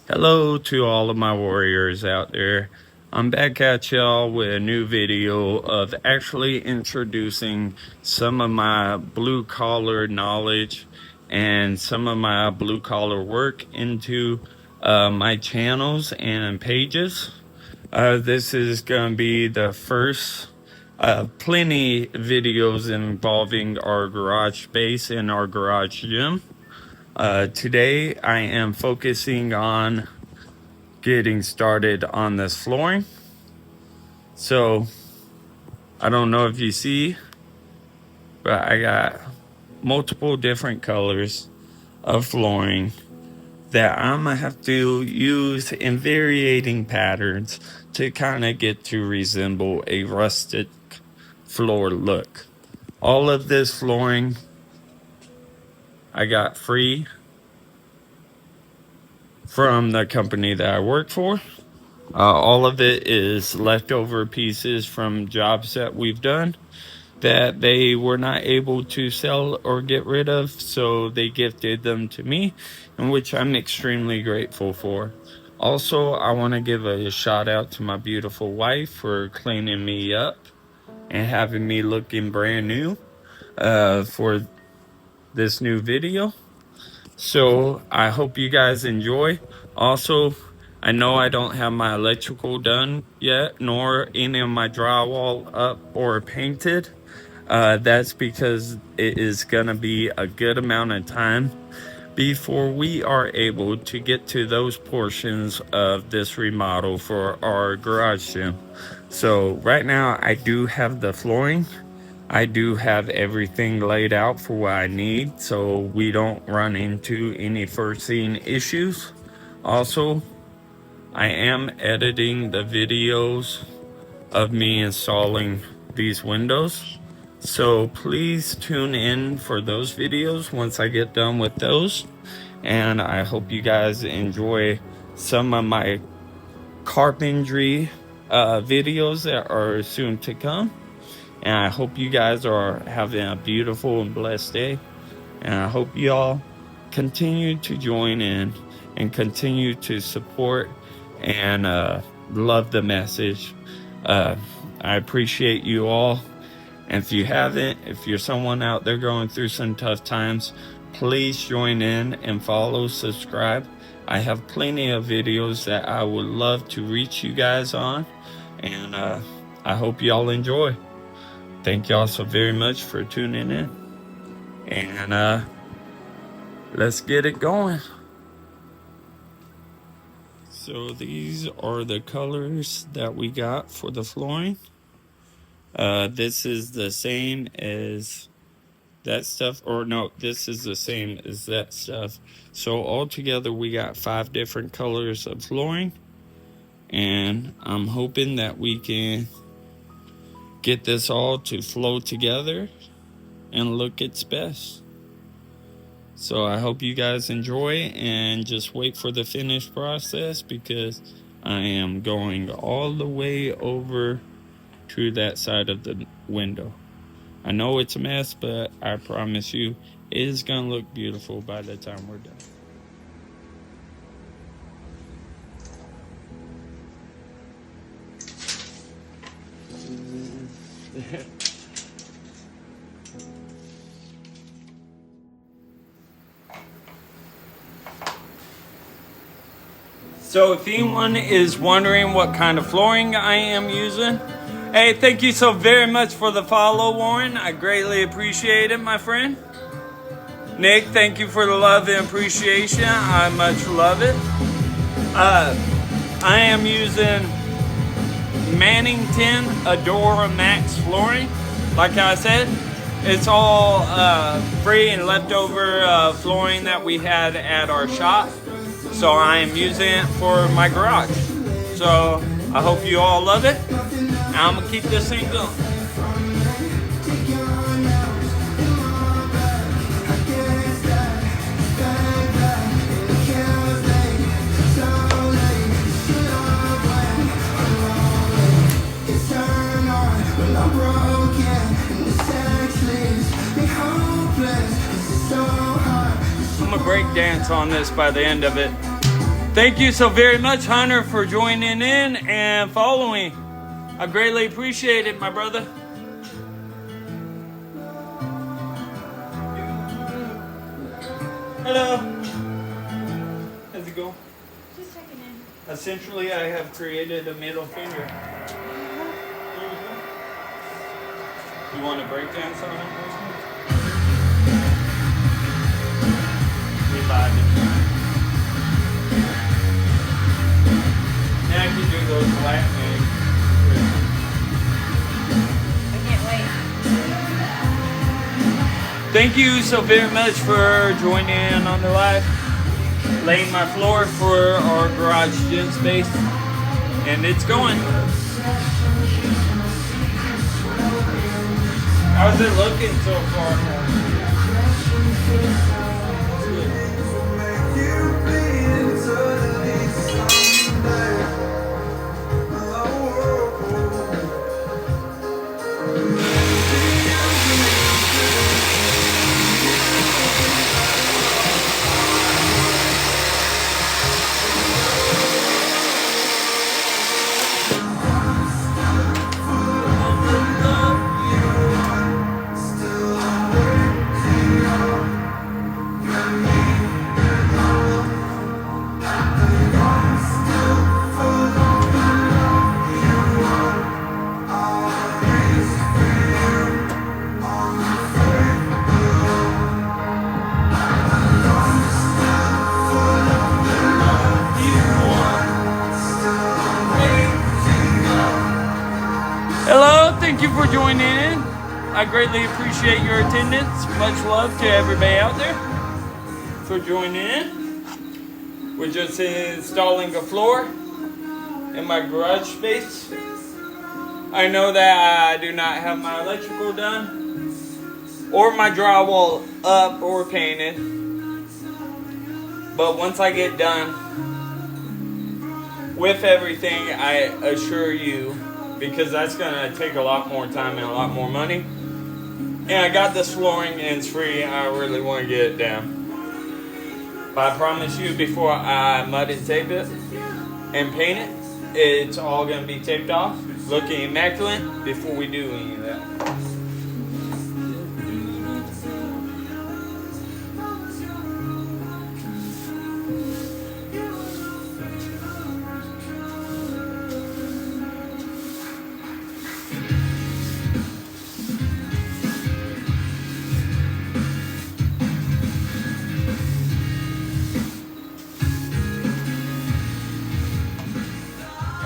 Hello to all of my warriors out there. I'm back at y'all with a new video of actually introducing some of my blue collar knowledge and some of my blue collar work into my channels and pages. This is going to be the first plenty videos involving our garage space and our garage gym. Today I am focusing on getting started on this flooring. So I don't know if you see, but I got multiple different colors of flooring that I'm gonna have to use in varying patterns to kind of get to resemble a rustic floor look. All of this flooring I got free from the company that I work for. All of it is leftover pieces from jobs that we've done that they were not able to sell or get rid of, so they gifted them to me, in which I'm extremely grateful for. Also, I want to give a shout out to my beautiful wife for cleaning me up and having me looking brand new for this new video. So I hope you guys enjoy. Also, I know I don't have my electrical done yet, nor any of my drywall up or painted. That's because it is gonna be a good amount of time before we are able to get to those portions of this remodel for our garage gym. So right now I do have the flooring. I do have everything laid out for what I need, so we don't run into any foreseen issues. Also, I am editing the videos of me installing these windows, so please tune in for those videos once I get done with those. And I hope you guys enjoy some of my carpentry videos that are soon to come. And I hope you guys are having a beautiful and blessed day. And I hope y'all continue to join in and continue to support and love the message. I appreciate you all. And if you haven't, if you're someone out there going through some tough times, please join in and follow, subscribe. I have plenty of videos that I would love to reach you guys on. And I hope y'all enjoy. Thank y'all so very much for tuning in. And let's get it going. So these are the colors that we got for the flooring. This is the same as that stuff, or no, this is the same as that stuff. So altogether we got 5 different colors of flooring, and I'm hoping that we can get this all to flow together and look its best. So I hope you guys enjoy and just wait for the finished process, because I am going all the way over to that side of the window. I know it's a mess, but I promise you it is gonna look beautiful by the time we're done. So if anyone is wondering what kind of flooring I am using, hey, thank you so very much for the follow, Warren. I greatly appreciate it, my friend. Nick, thank you for the love and appreciation. I much love it. I am using Mannington Adora Max flooring. Like I said, it's all free and leftover flooring that we had at our shop. So I am using it for my garage. So I hope you all love it. And I'm gonna keep this thing going. I'm gonna break dance on this by the end of it. Thank you so very much, Hunter, for joining in and following. I greatly appreciate it, my brother. Hello. How's it going? Just checking in. Essentially, I have created a middle finger. You want to break down some of them? We live and now I can do those lap moves. I can't wait. Thank you so very much for joining in on the live. Laying my floor for our garage gym space. And it's going. How's it looking so far? Hello, thank you for joining in. I greatly appreciate your attendance. Much love to everybody out there for joining in. We're just installing a floor in my garage space. I know that I do not have my electrical done or my drywall up or painted. But once I get done with everything, I assure you, because that's gonna take a lot more time and a lot more money. And I got this flooring and it's free. I really want to get it down. But I promise you, before I mud and tape it and paint it, it's all gonna be taped off, looking immaculate before we do any of that.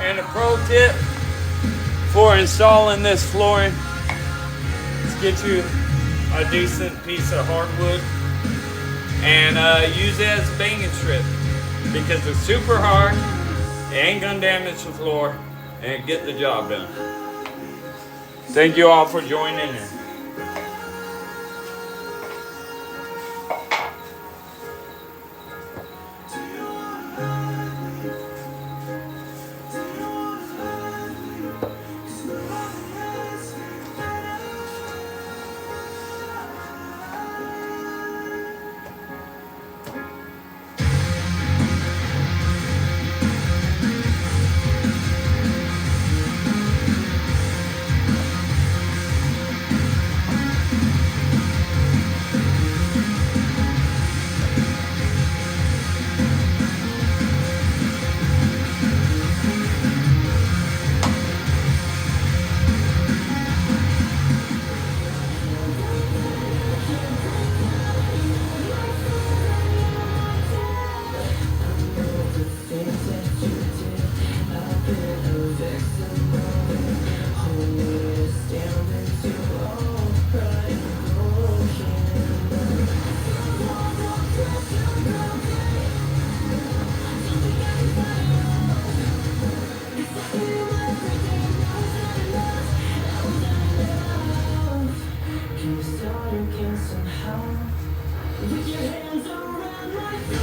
And a pro tip for installing this flooring is get you a decent piece of hardwood and use it as a banging strip, because it's super hard, it ain't gonna damage the floor, and get the job done. Thank you all for joining in.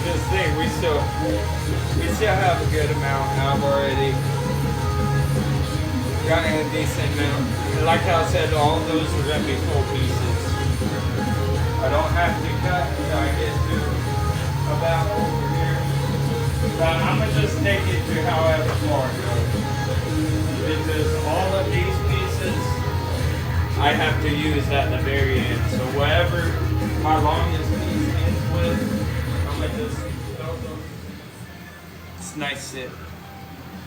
This thing, we still have a good amount. I've already gotten a decent amount. And like I said, all those are going to be full pieces. I don't have to cut until I get to about over here. But I'm gonna just take it to however far it goes. Because all of these pieces I have to use at the very end. So whatever my longest piece ends with, I'm gonna just throw those. It's nice sit.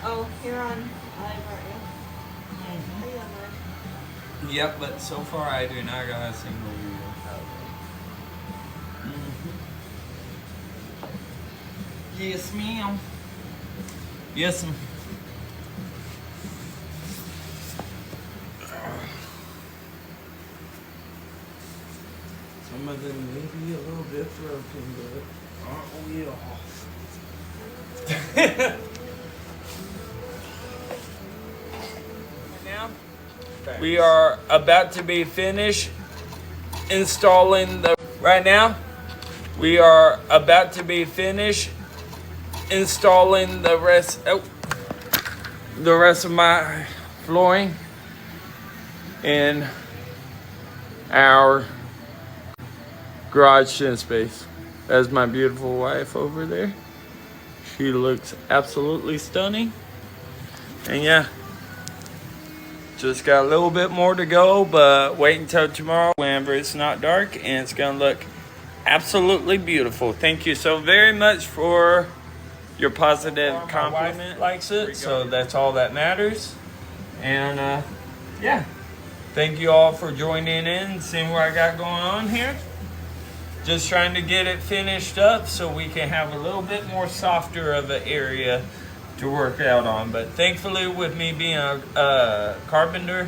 Oh, you're on live, aren't you? Are you on live? Yep, but so far I do not got a single reel. Yes, ma'am. Yes, ma'am. Some of them may be a little bit broken, but aren't we all? Now, we are about to be finished installing the. Right now, we are about to be finished installing the rest of my flooring in our garage shin space. That's my beautiful wife over there. She looks absolutely stunning. And yeah, just got a little bit more to go, but wait until tomorrow whenever it's not dark and it's gonna look absolutely beautiful. Thank you so very much for your positive compliment. My wife likes it, so that's all that matters. And yeah, thank you all for joining in and seeing what I got going on here. Just trying to get it finished up so we can have a little bit more softer of an area to work out on. But thankfully, with me being a carpenter,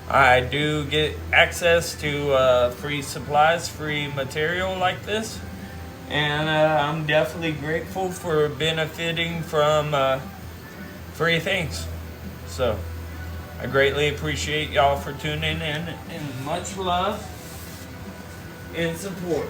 I do get access to free supplies, free material like this. And I'm definitely grateful for benefiting from free things. So I greatly appreciate y'all for tuning in, and much love and support.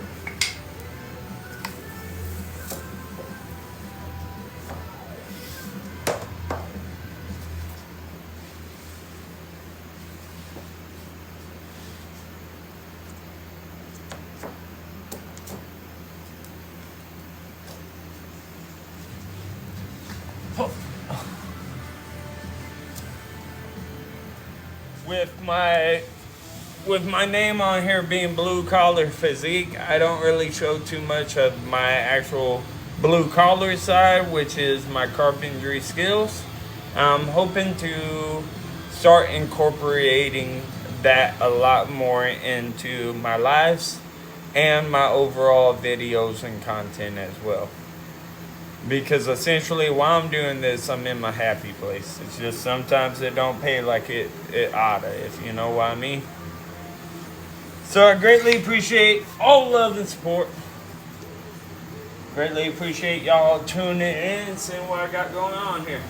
With my name on here being Blue Collar Physique, I don't really show too much of my actual blue collar side, which is my carpentry skills. I'm hoping to start incorporating that a lot more into my lives and my overall videos and content as well. Because essentially while I'm doing this, I'm in my happy place. It's just sometimes it don't pay like it oughta, if you know what I mean. So I greatly appreciate all love and support. Greatly appreciate y'all tuning in and seeing what I got going on here.